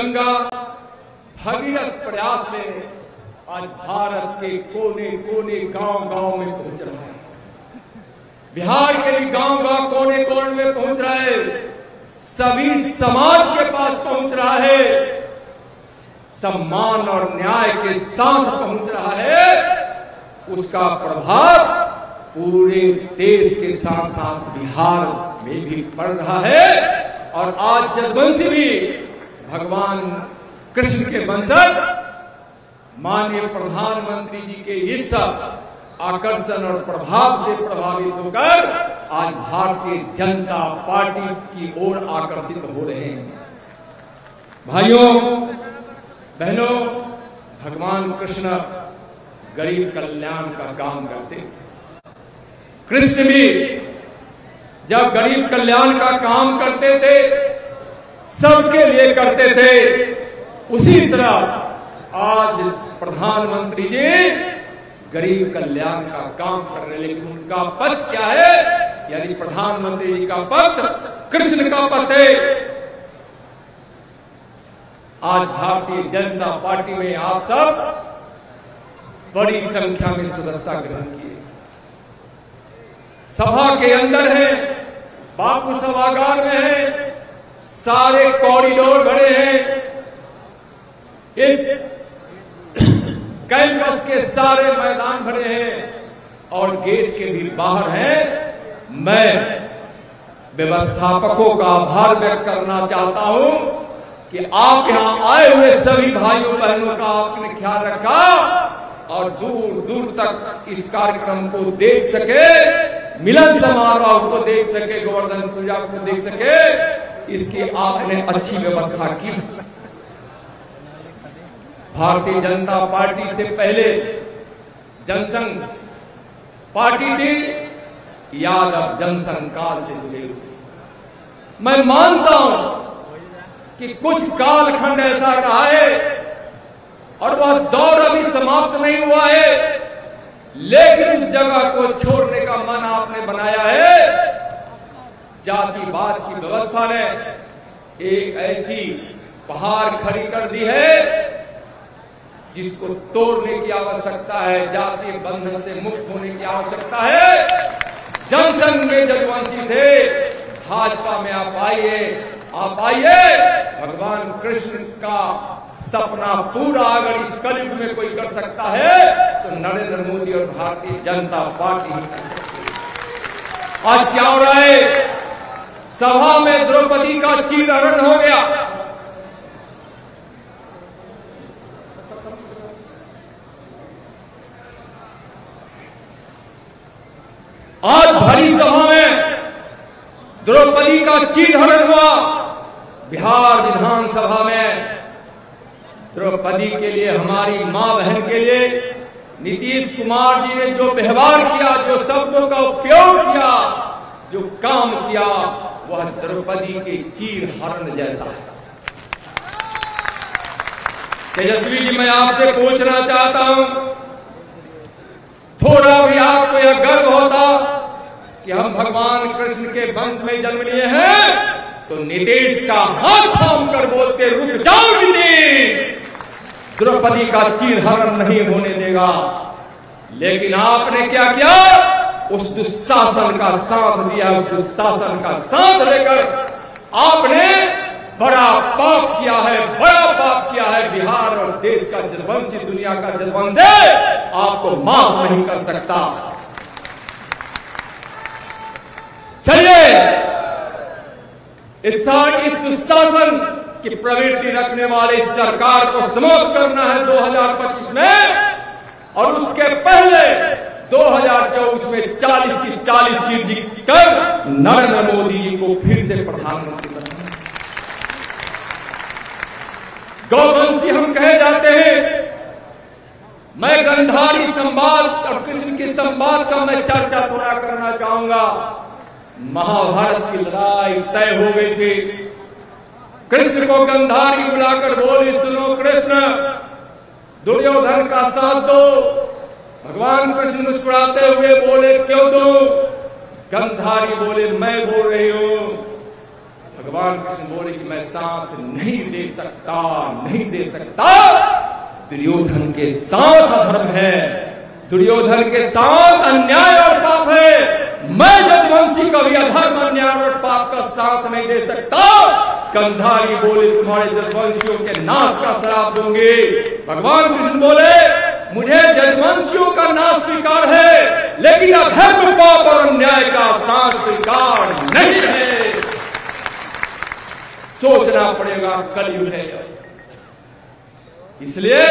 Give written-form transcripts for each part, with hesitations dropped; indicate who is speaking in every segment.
Speaker 1: गंगा भगीरथ प्रयास से आज भारत के कोने कोने गांव गांव में पहुंच रहा है। बिहार के भी गांव गांव कोने कोने में पहुंच रहा है, सभी समाज के पास पहुंच रहा है, सम्मान और न्याय के साथ पहुंच रहा है। उसका प्रभाव पूरे देश के साथ साथ बिहार में भी पड़ रहा है। और आज जदुवंशी भी भगवान कृष्ण के वंशज माननीय प्रधानमंत्री जी के इस आकर्षण और प्रभाव से प्रभावित होकर आज भारतीय जनता पार्टी की ओर आकर्षित हो रहे हैं। भाइयों बहनों, भगवान कृष्ण गरीब कल्याण का काम करते थे। कृष्ण भी जब गरीब कल्याण का काम करते थे, सबके लिए करते थे, उसी तरह आज प्रधानमंत्री जी गरीब कल्याण का काम कर रहे। लेकिन उनका पथ क्या है? यदि प्रधानमंत्री जी का पथ कृष्ण का पथ है। आज भारतीय जनता पार्टी में आप सब बड़ी संख्या में सदस्यता ग्रहण किए, सभा के अंदर है, बापू सभागार में है, सारे कॉरिडोर भरे हैं, इस कैंपस के सारे मैदान भरे हैं और गेट के भी बाहर हैं। मैं व्यवस्थापकों का आभार व्यक्त करना चाहता हूं कि आप यहां आए हुए सभी भाइयों बहनों का आपने ख्याल रखा और दूर दूर तक इस कार्यक्रम को देख सके, मिलन समारोह को देख सके, गोवर्धन पूजा को देख सके, इसकी आपने अच्छी व्यवस्था की। भारतीय जनता पार्टी से पहले जनसंघ पार्टी थी, यादव जनसंघ काल से जुड़े हुए। मैं मानता हूं कि कुछ कालखंड ऐसा रहा है और वह दौर अभी समाप्त नहीं हुआ है, लेकिन उस जगह को छोड़ने का मन आपने बनाया है। जातिवाद की व्यवस्था ने एक ऐसी पहाड़ खड़ी कर दी है जिसको तोड़ने की आवश्यकता है, जाति बंधन से मुक्त होने की आवश्यकता है। जनसंघ में जदुवंशी थे, भाजपा में आप आइए, आप आइए। भगवान कृष्ण का सपना पूरा अगर इस कलयुग में कोई कर सकता है तो नरेंद्र मोदी और भारतीय जनता पार्टी कर सकती है। आज क्या हो रहा है? सभा में द्रौपदी का चीरहरण हो गया। आज भरी सभा में द्रौपदी का चीरहरण हुआ। बिहार विधानसभा में द्रौपदी के लिए, हमारी मां बहन के लिए नीतीश कुमार जी ने जो व्यवहार किया, जो शब्दों का उपयोग किया, जो काम किया, वह द्रौपदी के चीरहरण जैसा है। तेजस्वी जी, मैं आपसे पूछना चाहता हूं, थोड़ा भी आपको यह गर्व होता कि हम भगवान कृष्ण के वंश में जन्म लिए हैं तो नीतीश का हाथ थाम कर बोलते, रुक जाओ नीतीश, द्रौपदी का चीरहरण नहीं होने देगा। लेकिन आपने क्या किया? उस दुशासन का साथ दिया, उस दुशासन का साथ लेकर आपने बड़ा पाप किया है, बड़ा पाप किया है। बिहार और देश का जदुवंशी, दुनिया का जदुवंशी आपको माफ नहीं कर सकता। चलिए, इस दुशासन की प्रवृत्ति रखने वाले सरकार को समाप्त करना है 2025 में, और उसके पहले 2024 में 40 की 40 सीट जीतकर नरेंद्र मोदी जी को फिर से प्रधानमंत्री बनाना। गौवंशी हम कहे जाते हैं। मैं गंधारी संवाद और कृष्ण के संवाद का मैं चर्चा थोड़ा करना चाहूंगा। महाभारत की लड़ाई तय हो गई थी। कृष्ण को गंधारी बुलाकर बोली, सुनो कृष्ण, दुर्योधन का साथ दो। भगवान कृष्ण मुस्कुराते हुए बोले, क्यों दो? गंधारी बोले, मैं बोल रही हूं। भगवान कृष्ण बोले कि मैं साथ नहीं दे सकता, नहीं दे सकता। दुर्योधन के साथ अधर्म है, दुर्योधन के साथ अन्याय और पाप है। मैं यदुवंशी कभी अधर्म, अन्याय और पाप का साथ नहीं दे सकता। कंधारी बोले तुम्हारे यदुवंशियों के नाश का श्राप दूंगी। भगवान कृष्ण बोले मुझे यदुवंशियों का नाश स्वीकार है, लेकिन अधर्म, पाप और अन्याय का साथ स्वीकार नहीं है। सोचना पड़ेगा, कलयुग है। इसलिए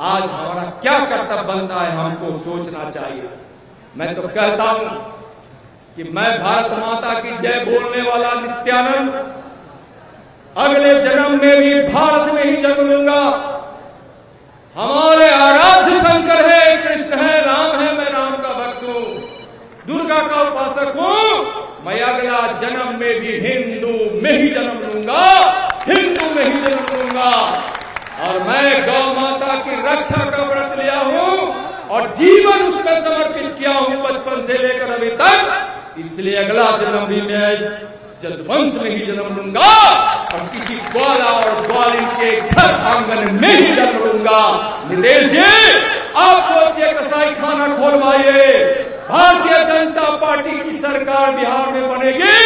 Speaker 1: आज हमारा क्या कर्तव्य बनता है, हमको सोचना चाहिए। मैं तो कहता हूं कि मैं भारत माता की जय बोलने वाला नित्यानंद अगले जन्म में भी भारत में ही जन्म लूंगा। हमारे आराध्य शंकर है, कृष्ण है, राम है, मैं राम का भक्त हूं, दुर्गा का उपासक हूं। मैं अगला जन्म में भी हिंदू में ही जन्म लूंगा, हिंदू में ही जन्म लूंगा। और मैं गौ माता की रक्षा का व्रत लिया हूं और जीवन उसमें समर्पित किया हूं बचपन से लेकर अभी तक। इसलिए अगला जन्म भी मैं यदुवंश में ही जन्म लूंगा और किसी ग्वाला और ग्वालिन के घर आंगन में ही जन्म लूंगा। नितेश जी, आप सोचिए, कसाई खाना खोलवाइए, भारतीय जनता पार्टी की सरकार बिहार में बनेगी,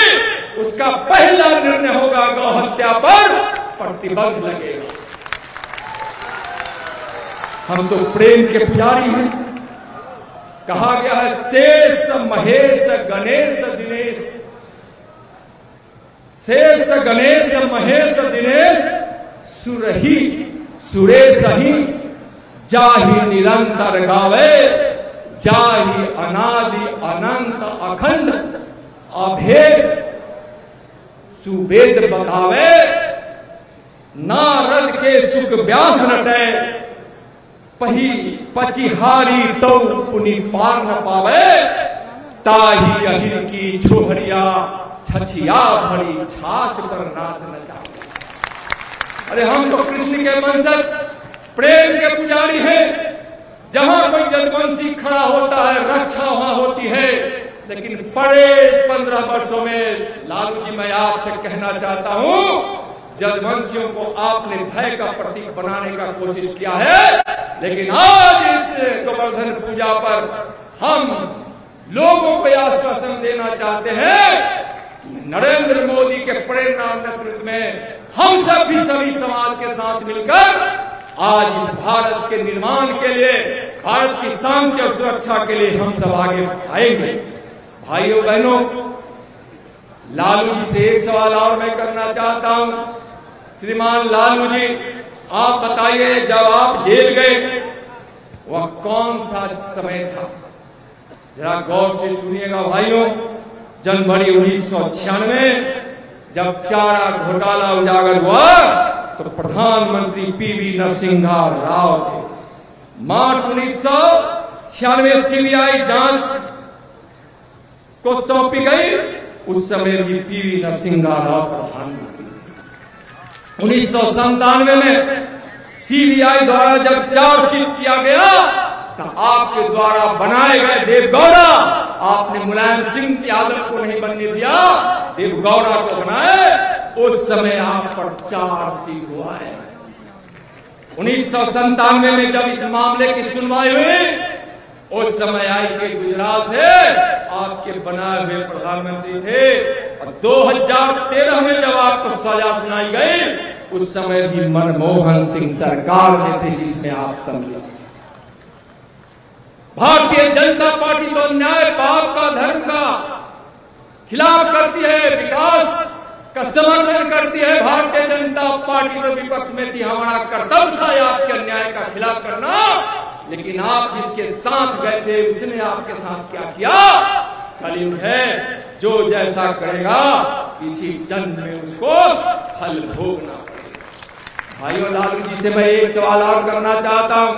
Speaker 1: उसका पहला निर्णय होगा गौ हत्या पर प्रतिबंध लगेगा। हम तो प्रेम के पुजारी हैं। कहा गया है शेष महेश गणेश दिनेश, शेष गणेश महेश दिनेश सुरही सुरेश ही जाहि निरंतर गावे, जाहि अनादि अनंत अखंड अभेद सुवेद बतावे। नारद के सुख व्यास नटे, पही पचिहारी तो पुनि पार न पावे। ताही अहिर की छोहरिया छछिया भरी छाछ पर नाच नचावे। अरे हम तो कृष्ण के वंशज, प्रेम के पुजारी हैं। जहां कोई यदुवंशी खड़ा होता है, रक्षा वहां होती है। लेकिन बड़े 15 वर्षों में लालू जी, मैं आपसे कहना चाहता हूं, यदुवंशियों को आपने भय का प्रतीक बनाने का कोशिश किया है। लेकिन आज इस गोवर्धन पूजा पर हम लोगों को आश्वासन देना चाहते हैं कि नरेंद्र मोदी के प्रेरणा नेतृत्व में हम सब भी सभी समाज के साथ मिलकर आज इस भारत के निर्माण के लिए, भारत की शांति और सुरक्षा के लिए हम सब आगे आएंगे। भाइयों बहनों, लालू जी से एक सवाल और मैं करना चाहता हूं। श्रीमान लालू जी, आप बताइए, जब आप जेल गए वह कौन सा समय था? जरा गौर से सुनिएगा भाइयों। जनवरी 1996 जब चारा घोटाला उजागर हुआ तो प्रधानमंत्री पीवी नरसिम्हा राव थे। मार्च 1996 सीबीआई जांच को सौंपी गई, उस समय भी पीवी नरसिम्हा राव प्रधानमंत्री थे। 1997 में सीबीआई द्वारा जब चार्जशीट किया गया तो आपके द्वारा बनाए गए देवगौड़ा, आपने मुलायम सिंह यादव को नहीं बनने दिया, देवगौड़ा को बनाए। उस समय आप पर चार्जशीट हुआ है। 1997 में जब इस मामले की सुनवाई हुई, उस समय आई के गुजरात थे, आपके बनाए हुए प्रधानमंत्री थे। और 2013 में जब आपको सजा सुनाई गई, उस समय भी मनमोहन सिंह सरकार में थे, जिसमें आप सम्मिलित थे। भारतीय जनता पार्टी तो न्याय, पाप का, धर्म का खिलाफ करती है, विकास का समर्थन करती है। भारतीय जनता पार्टी तो विपक्ष में थी, हमारा कर्तव्य था आपके अन्याय का खिलाफ करना। लेकिन आप जिसके साथ गए थे, उसने आपके साथ क्या किया? कलयुग है, जो जैसा करेगा इसी जन्म में उसको फल भोगना पड़ेगा। भाइयों, लालू जी से मैं एक सवाल और करना चाहता हूं।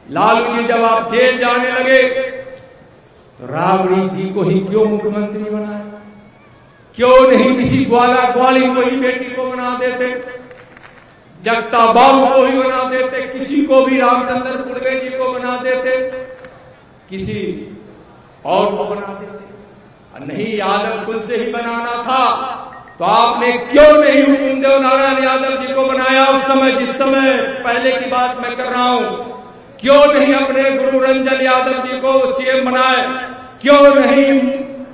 Speaker 1: लालू जी, जब आप जेल जाने लगे तो राबड़ी जी को ही क्यों मुख्यमंत्री बनाए? क्यों नहीं किसी ग्वाला ग्वालिन को ही बेटी को बना देते, जगता बाबू को ही बना देते, किसी को भी, रामचंद्र पूर्वे जी को बना देते, किसी और को बना देते? नहीं, यादव कुल से ही बनाना था। तो आपने क्यों नहीं हुकुमदेव नारायण यादव जी को बनाया उस समय, जिस समय पहले की बात मैं कर रहा हूं? क्यों नहीं अपने गुरु रंजन यादव जी को सीएम बनाए? क्यों नहीं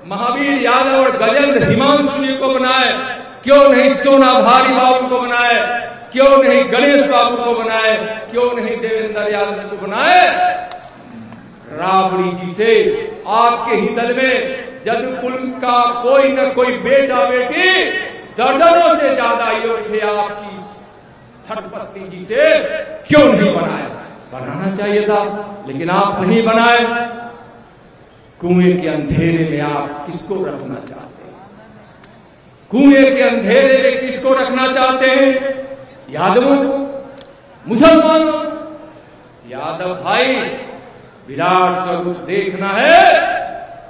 Speaker 1: महावीर यादव और गजेंद्र हिमांशु जी को बनाए? क्यों नहीं सोना भारी बाबू को बनाए? क्यों नहीं गणेश बाबू को बनाए? क्यों नहीं देवेंद्र यादव को बनाए? राबड़ी जी से आपके ही दल में जदुकुल का कोई न कोई बेटा बेटी दर्जनों से ज्यादा योग्य थे, आपकी धर्मपत्नी जी से क्यों नहीं बनाया? बनाना चाहिए था, लेकिन आप नहीं बनाए। कुएं के अंधेरे में आप किसको रखना चाहते हैं? कुएं के अंधेरे में किसको रखना चाहते हैं? यादवों, मुसलमानों? यादव भाई, विराट स्वरूप देखना है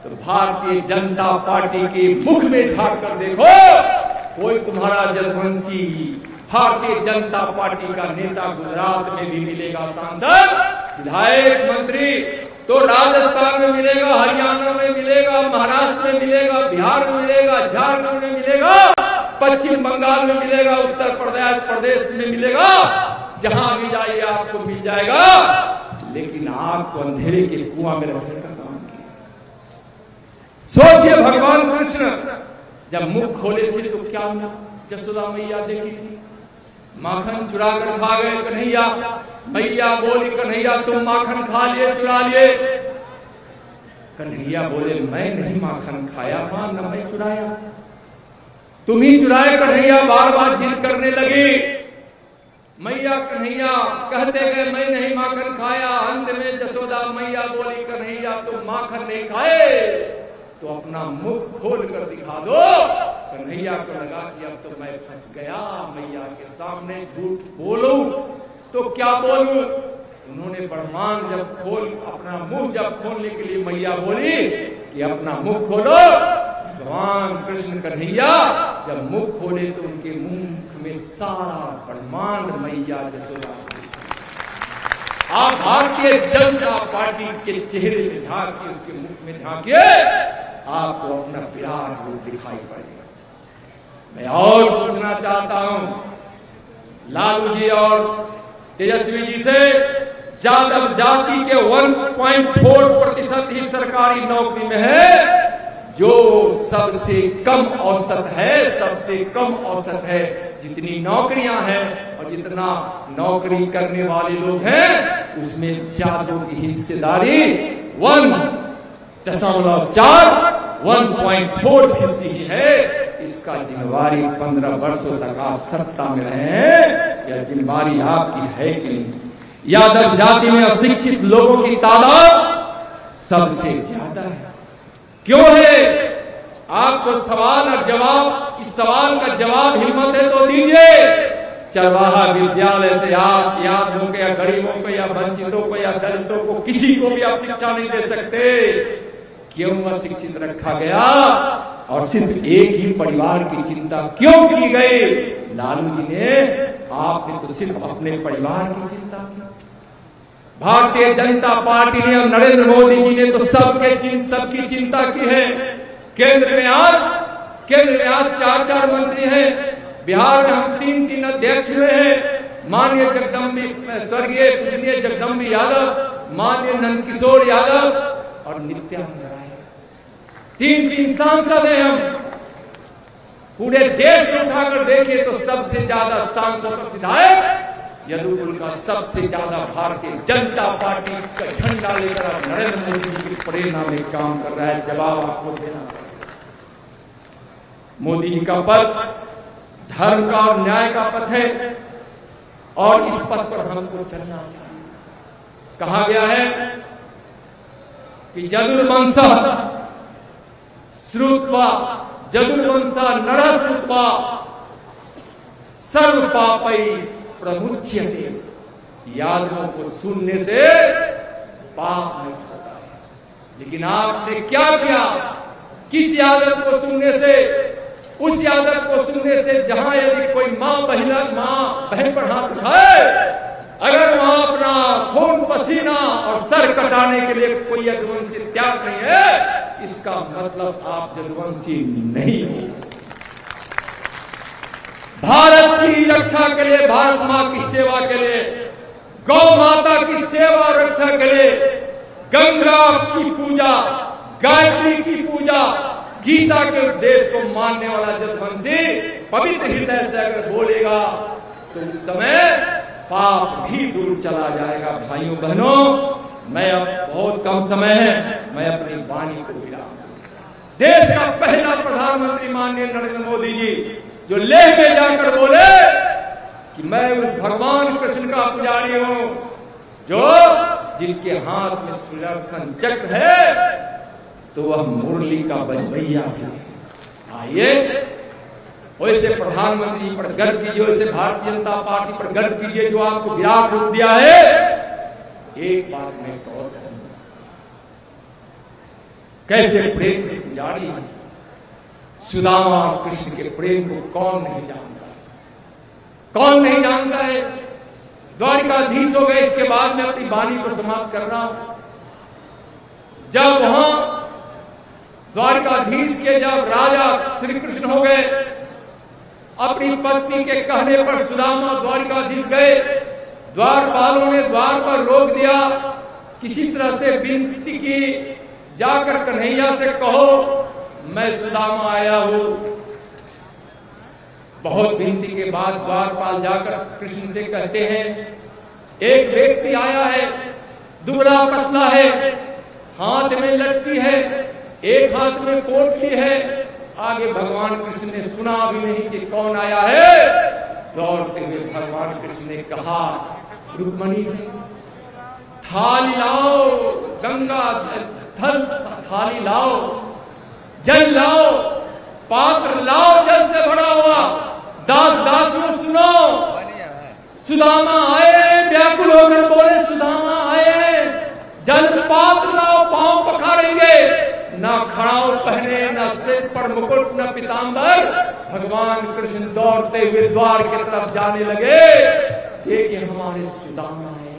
Speaker 1: तो भारतीय जनता पार्टी के मुख में झांक कर देखो। कोई तुम्हारा जदवंशी भारतीय जनता पार्टी का नेता गुजरात में भी मिलेगा, सांसद, विधायक, मंत्री तो राजस्थान में मिलेगा, हरियाणा में मिलेगा, महाराष्ट्र में मिलेगा, बिहार में मिलेगा, झारखंड में मिलेगा, पश्चिम बंगाल में मिलेगा, उत्तर प्रदेश में मिलेगा, जहां भी जाइए आपको मिल जाएगा। लेकिन आपको अंधेरे के कुआं में रखने का काम किया। सोचिए, भगवान कृष्ण जब मुख खोले थे तो क्या हुआ? यशोदा मैया देखी थी, माखन चुरा कर खा गए कन्हैया। मैया बोली, कन्हैया तुम माखन खा लिए, चुरा लिए? कन्हैया बोले, मैं नहीं माखन खाया मां, न मैं चुराया, तुम ही चुराए। कन्हैया बार बार जिद करने लगी। मैया कन्हैया कहते गए, मैं नहीं माखन खाया। अंत में यशोदा मैया बोली, कन्हैया तुम माखन नहीं खाए तो अपना मुख खोल कर दिखा दो। कन्हैया को लगा कि अब तो मैं फंस गया, मैया के सामने झूठ बोलूं तो क्या बोलूं? उन्होंने ब्रह्मांड जब अपना मुंह जब खोलने के लिए मैया बोली कि अपना मुख खोलो, भगवान कृष्ण कन्हैया जब मुख खोले तो उनके मुख में सारा ब्रह्मांड मैया यशोदा। आप भारतीय जनता पार्टी के चेहरे में झांकिए, उसके मुख में झांकिए, आपको अपना विराट रूप दिखाई पड़ेगा। मैं और पूछना चाहता हूं लालू जी और तेजस्वी जी से, यादव जाति के 1.4% ही सरकारी नौकरी में है, जो सबसे कम औसत है, सबसे कम औसत है। जितनी नौकरियां हैं और जितना नौकरी करने वाले लोग हैं, उसमें जादों की हिस्सेदारी 1.4% ही है। इसका जिम्मेवारी 15 वर्षों तक आप सत्ता में रहे हैं, यह जिम्मेवारी आपकी है कि नहीं? यादव जाति में अशिक्षित लोगों की तादाद सबसे ज्यादा है। क्यों है? आपको सवाल और जवाब, इस सवाल का जवाब हिम्मत है तो दीजिए। चरवाहा विद्यालय से आप यादवों को या गरीबों को या वंचितों को या दलितों को किसी को भी आप शिक्षा नहीं दे सकते। क्यों अशिक्षित रखा गया? और सिर्फ एक ही परिवार की चिंता क्यों की गई? लालू जी ने, आपने तो सिर्फ अपने परिवार की चिंता की। भारतीय जनता पार्टी ने और नरेंद्र मोदी जी ने तो सबकी चिंता की है। केंद्र में आज 4 मंत्री हैं, बिहार में हम 3 अध्यक्ष हुए हैं। माननीय जगदम्बी, स्वर्गीय पूजनीय जगदम्बी यादव, माननीय नंदकिशोर यादव और नित्यानंद राय, 3 सांसद हैं हम। पूरे देश में उठाकर देखें तो सबसे ज्यादा सांसद और विधायक यदुकुल का सबसे ज्यादा भारतीय जनता पार्टी का झंडा लेकर नरेंद्र मोदी जी की प्रेरणा में काम कर रहा है। जवाब आपको देना पड़ेगा। मोदी जी का पथ धर्म का और न्याय का पथ है और इस पथ पर हमको चलना चाहिए। कहा गया है कि जदुर्वंशा श्रुत्वा, जदुर्वंशा नरः श्रुत्वा सर्व पापै प्रमुच्यते। यादवों को सुनने से पाप नष्ट होता है। लेकिन आपने क्या किया? किस यादव को सुनने से? उस यादव को सुनने से जहां यदि कोई मां बहन पर हाथ उठाए, अगर वहां अपना खून पसीना और सर कटाने के लिए कोई यदुवंशी त्याग नहीं है, इसका मतलब आप यदुवंशी नहीं हो। भारत की रक्षा के लिए, भारत माँ की सेवा के लिए, गौ माता की सेवा और रक्षा के लिए, गंगा की पूजा, गायत्री की पूजा, गीता के उपदेश को मानने वाला जदवंशी पवित्र हृदय से अगर बोलेगा तो उस समय पाप भी दूर चला जाएगा। भाइयों बहनों, मैं अब बहुत कम समय है, मैं अपनी वाणी को विराम दूं। देश का पहला प्रधानमंत्री माननीय नरेंद्र मोदी जी जो लेह में जाकर बोले कि मैं उस भगवान कृष्ण का पुजारी हूं जो जिसके हाथ में सुदर्शन चक्र है तो वह मुरली का बजवैया भी है। आइए वैसे प्रधानमंत्री पर गर्व कीजिए, वैसे भारतीय जनता पार्टी पर गर्व कीजिए जो आपको विराट रूप दिया है। एक बात मैं और कहूंगा, कैसे प्रेम के पुजारी है। सुदामा और कृष्ण के प्रेम को कौन नहीं जानता है, कौन नहीं जानता है। द्वारिकाधीश हो गए, इसके बाद मैं अपनी वाणी को समाप्त कर रहा हूं। जब वहां द्वारिकाधीश के जब राजा श्री कृष्ण हो गए, अपनी पत्नी के कहने पर सुदामा द्वारिकाधीश गए। द्वारपालों ने द्वार पर रोक दिया, किसी तरह से विनती की, जाकर कन्हैया से कहो मैं सुदामा आया हूं। बहुत विनती के बाद द्वारपाल जाकर कृष्ण से कहते हैं एक व्यक्ति आया है, दुबला पतला है, हाथ में लटकी है, एक हाथ में पोटली है। आगे भगवान कृष्ण ने सुना भी नहीं कि कौन आया है। दौड़ते हुए भगवान कृष्ण ने कहा रुक्मणी से थाली लाओ, गंगा थाली लाओ, जल लाओ, पात्र लाओ जल से भरा हुआ। दास दासियों सुनो, सुदामा आए, व्याकुल होकर बोले सुदामा आए, जल पात्र लाओ, पांव पखारेंगे। ना खड़ाऊ पहने, ना सिर पर मुकुट, न पीतांबर। भगवान कृष्ण दौड़ते हुए द्वार की तरफ जाने लगे। देखिए हमारे सुदामा है।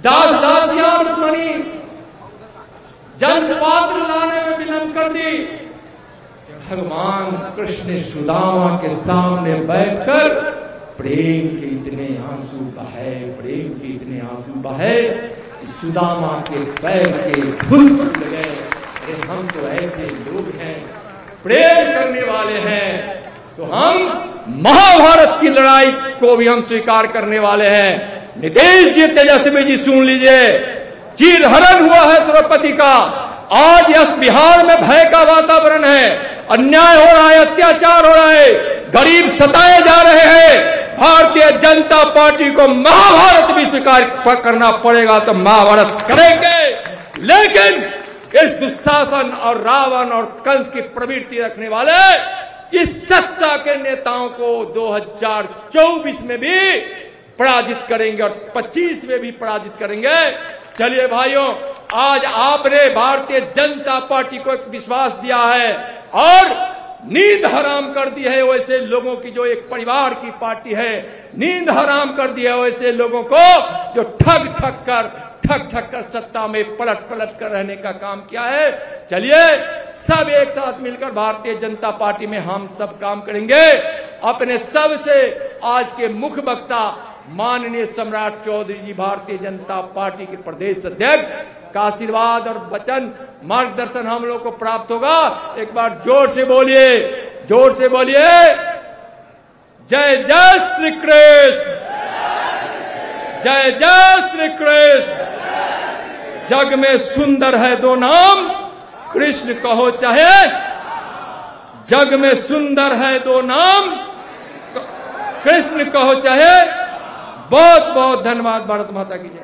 Speaker 1: दास दासियां रुक्मणी जल पात्र लाने में विलंब कर दी। भगवान कृष्ण ने सुदामा के सामने बैठकर प्रेम के इतने आंसू बहे, प्रेम के इतने आंसू बहे कि सुदामा के पैर के धूल फूट गए। अरे हम तो ऐसे लोग हैं, प्रेम करने वाले हैं, तो हम महाभारत की लड़ाई को भी हम स्वीकार करने वाले हैं। नीतीश जी, तेजस्वी जी सुन लीजिए, चीरहरण हुआ है द्रौपदी का। आज इस बिहार में भय का वातावरण है, अन्याय हो रहा है, अत्याचार हो रहा है, गरीब सताए जा रहे हैं। भारतीय जनता पार्टी को महाभारत भी स्वीकार करना पड़ेगा तो महाभारत करेंगे। लेकिन इस दुशासन और रावण और कंस की प्रवृत्ति रखने वाले इस सत्ता के नेताओं को 2024 में भी पराजित करेंगे और 25 में भी पराजित करेंगे। चलिए भाइयों, आज आपने भारतीय जनता पार्टी को एक विश्वास दिया है और नींद हराम कर दी है वैसे लोगों की जो एक परिवार की पार्टी है। नींद हराम कर दी है वैसे लोगों को जो ठग ठग कर सत्ता में पलट कर रहने का काम किया है। चलिए सब एक साथ मिलकर भारतीय जनता पार्टी में हम सब काम करेंगे। अपने सबसे आज के मुख्य वक्ता माननीय सम्राट चौधरी जी, भारतीय जनता पार्टी के प्रदेश अध्यक्ष का आशीर्वाद और वचन मार्गदर्शन हम लोग को प्राप्त होगा। एक बार जोर से बोलिए, जोर से बोलिए, जय जय श्री कृष्ण, जय जय श्री कृष्ण। जग में सुंदर है दो नाम, कृष्ण कहो चाहे, जग में सुंदर है दो नाम, कृष्ण कहो चाहे। बहुत बहुत धन्यवाद। भारत माता की जय।